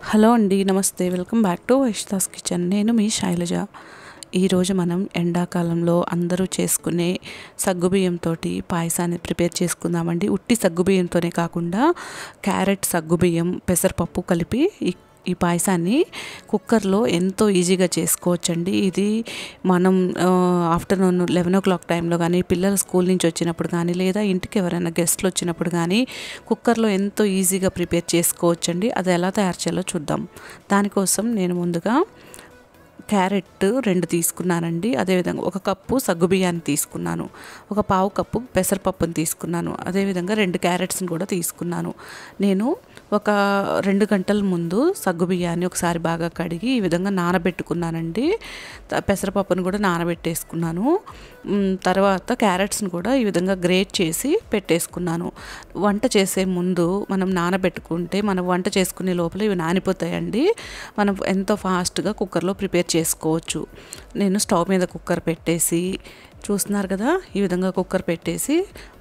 Hello అండి, నమస్తే. Welcome back to Vaishta's kitchen. నేను మీ శైలజ. ఈరోజు మనం ఎండాకాలంలో అందరూ చేసుకునే సగ్గుబియ్యంతో పాయసాన్ని ప్రిపేర్ చేసుకుందామండి. ఉట్టి సగ్గుబియ్యంతోనే కాకుండా క్యారెట్, సగ్గుబియ్యం, పెసరపప్పు కలిపి ఈ పాయసాన్ని కుక్కర్లో ఎంతో ఈజీగా చేసుకోవచ్చండి. ఇది మనం ఆఫ్టర్నూన్ 11 o'clock టైంలో కానీ, పిల్లలు స్కూల్ నుంచి వచ్చినప్పుడు కానీ, లేదా ఇంటికి ఎవరైనా గెస్ట్లు వచ్చినప్పుడు కానీ కుక్కర్లో ఎంతో ఈజీగా ప్రిపేర్ చేసుకోవచ్చండి. అది ఎలా తయారు చేయాలో చూద్దాం. దానికోసం నేను ముందుగా క్యారెట్ 2 తీసుకున్నానండి. అదేవిధంగా 1 కప్పు సగ్గుబియ్యాన్ని తీసుకున్నాను. 1/4 కప్పు పెసరపప్పుని తీసుకున్నాను. అదేవిధంగా 2 క్యారెట్స్ని కూడా తీసుకున్నాను. నేను ఒక 2 గంటల ముందు సగ్గుబియ్యాన్ని ఒకసారి బాగా కడిగి ఈ విధంగా నానబెట్టుకున్నానండి. పెసరపప్పుని కూడా నానబెట్టేసుకున్నాను. తర్వాత క్యారెట్స్ని కూడా ఈ విధంగా గ్రేట్ చేసి పెట్టేసుకున్నాను. వంట చేసే ముందు మనం నానబెట్టుకుంటే మనం వంట చేసుకునే లోపల ఇవి నానిపోతాయండి. మనం ఎంతో ఫాస్ట్గా కుక్కర్లో ప్రిపేర్ చేసుకోవచ్చు. నేను స్టవ్ మీద కుక్కర్ పెట్టేసి చూస్తున్నారు కదా, ఈ విధంగా కుక్కర్ పెట్టేసి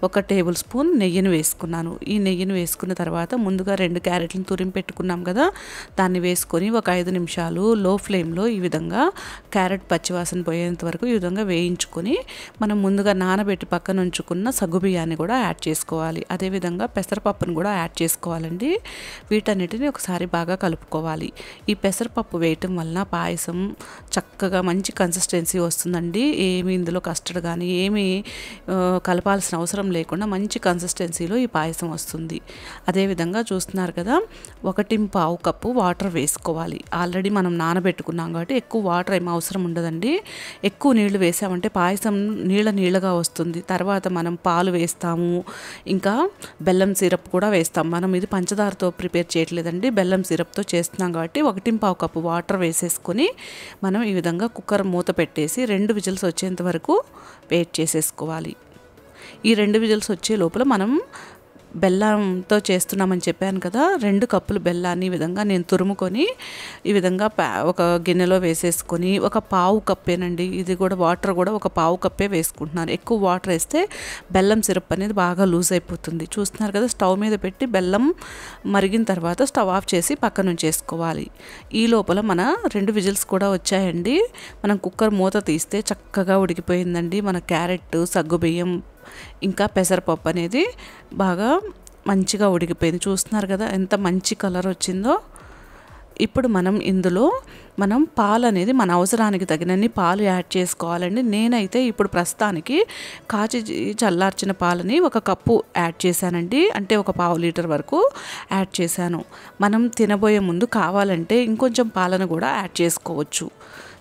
1 టేబుల్ స్పూన్ నెయ్యిని వేసుకున్నాను. ఈ నెయ్యిని వేసుకున్న తర్వాత ముందుగా 2 క్యారెట్లను తురిమి పెట్టుకున్నాం కదా, దాన్ని వేసుకొని ఒక 5 నిమిషాలు లో ఫ్లేమ్లో ఈ విధంగా క్యారెట్ పచ్చివాసన పోయేంత వరకు ఈ విధంగా వేయించుకొని మనం ముందుగా నానబెట్టి పక్కన ఉంచుకున్న సగ్గుబియ్యాన్ని కూడా యాడ్ చేసుకోవాలి. అదేవిధంగా పెసరపప్పును కూడా యాడ్ చేసుకోవాలండి. వీటన్నిటిని ఒకసారి బాగా కలుపుకోవాలి. ఈ పెసరపప్పు వేయటం వలన పాయసం చక్కగా మంచి కన్సిస్టెన్సీ వస్తుందండి. ఏమి ఇందులో కష్టం కానీ ఏమీ కలపాల్సిన అవసరం లేకుండా మంచి కన్సిస్టెన్సీలో ఈ పాయసం వస్తుంది. అదేవిధంగా చూస్తున్నారు కదా, 1.25 కప్పు వాటర్ వేసుకోవాలి. ఆల్రెడీ మనం నానబెట్టుకున్నాం కాబట్టి ఎక్కువ వాటర్ ఏం అవసరం ఉండదండి. ఎక్కువ నీళ్లు వేసామంటే పాయసం నీళ్ళగా వస్తుంది. తర్వాత మనం పాలు వేస్తాము, ఇంకా బెల్లం సిరప్ కూడా వేస్తాం. మనం ఇది పంచదారతో ప్రిపేర్ చేయట్లేదండి, బెల్లం సిరప్తో చేస్తున్నాం కాబట్టి 1.25 కప్పు వాటర్ వేసేసుకొని మనం ఈ విధంగా కుక్కర్ మూత పెట్టేసి 2 విజిల్స్ వచ్చేంత వరకు వెయిట్ చేసేసుకోవాలి. ఈ 2 విజిల్స్ వచ్చే లోపల మనం బెల్లంతో చేస్తున్నామని చెప్పాను కదా, 2 కప్పులు బెల్లాన్ని ఈ విధంగా నేను తురుముకొని ఈ విధంగా ఒక గిన్నెలో వేసేసుకొని 1/4 కప్పేనండి. ఇది కూడా వాటర్ కూడా 1/4 కప్పే వేసుకుంటున్నాను. ఎక్కువ వాటర్ వేస్తే బెల్లం సిరప్ అనేది బాగా లూజ్ అయిపోతుంది. చూస్తున్నారు కదా, స్టవ్ మీద పెట్టి బెల్లం మరిగిన తర్వాత స్టవ్ ఆఫ్ చేసి పక్కన ఉంచేసుకోవాలి. ఈ లోపల మన 2 విజిల్స్ కూడా వచ్చాయండి. మనం కుక్కర్ మూత తీస్తే చక్కగా ఉడికిపోయిందండి. మన క్యారెట్, సగ్గుబియ్యం ఇంకా పెసరపప్పు అనేది బాగా మంచిగా ఉడికిపోయింది. చూస్తున్నారు కదా ఎంత మంచి కలర్ వచ్చిందో. ఇప్పుడు ఇందులో పాలు అనేది మన అవసరానికి తగినన్ని పాలు యాడ్ చేసుకోవాలండి. నేనైతే ఇప్పుడు ప్రస్తుతానికి కాచి చల్లార్చిన పాలని 1 కప్పు యాడ్ చేశానండి. అంటే 1/4 లీటర్ వరకు యాడ్ చేశాను. మనం తినబోయే ముందు కావాలంటే ఇంకొంచెం పాలను కూడా యాడ్ చేసుకోవచ్చు.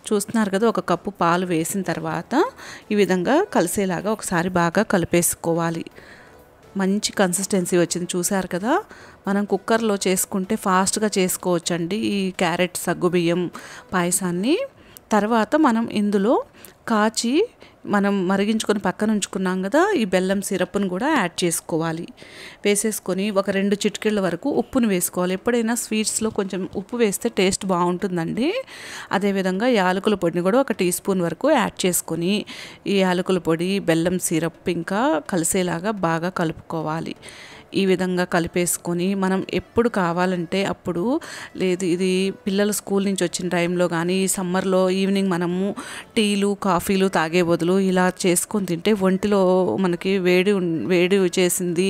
చూస్తున్నారు కదా, 1 కప్పు పాలు వేసిన తర్వాత ఈ విధంగా కలిసేలాగా ఒకసారి బాగా కలిపేసుకోవాలి. మంచి కన్సిస్టెన్సీ వచ్చింది. చూసారు కదా, మనం కుక్కర్లో చేసుకుంటే ఫాస్ట్గా చేసుకోవచ్చండి ఈ క్యారెట్ సగ్గుబియ్యం పాయసాన్ని. తర్వాత మనం ఇందులో కాచి మనం మరిగించుకొని పక్కన ఉంచుకున్నాం కదా, ఈ బెల్లం సిరప్ను కూడా యాడ్ చేసుకోవాలి. వేసేసుకొని ఒక 2 చిటికెళ్ళ వరకు ఉప్పును వేసుకోవాలి. ఎప్పుడైనా స్వీట్స్లో కొంచెం ఉప్పు వేస్తే టేస్ట్ బాగుంటుందండి. అదేవిధంగా యాలకుల పొడిని కూడా 1 టీ స్పూన్ వరకు యాడ్ చేసుకొని ఈ యాలకుల పొడి, బెల్లం సిరప్ ఇంకా కలిసేలాగా బాగా కలుపుకోవాలి. ఈ విధంగా కలిపేసుకొని మనం ఎప్పుడు కావాలంటే అప్పుడు, లేదు ఇది పిల్లలు స్కూల్ నుంచి వచ్చిన టైంలో కానీ, సమ్మర్లో ఈవినింగ్ మనము టీలు, కాఫీలు తాగే బదులు ఇలా చేసుకొని తింటే ఒంటిలో మనకి వేడి చేసింది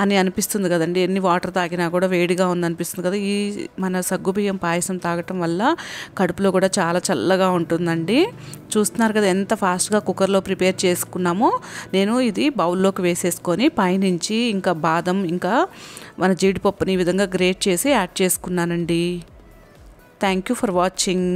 అని అనిపిస్తుంది కదండి. ఎన్ని వాటర్ తాగినా కూడా వేడిగా ఉందనిపిస్తుంది కదా. ఈ మన సగ్గుబియ్యం పాయసం తాగటం వల్ల కడుపులో కూడా చాలా చల్లగా ఉంటుందండి. చూస్తున్నారు కదా ఎంత ఫాస్ట్గా కుక్కర్లో ప్రిపేర్ చేసుకున్నామో. నేను ఇది బౌల్లోకి వేసేసుకొని పైనుంచి ఇంకా బాదం ఇంకా మన జీడిపప్పుని ఈ విధంగా గ్రేట్ చేసి యాడ్ చేసుకున్నానండి. Thank you for watching.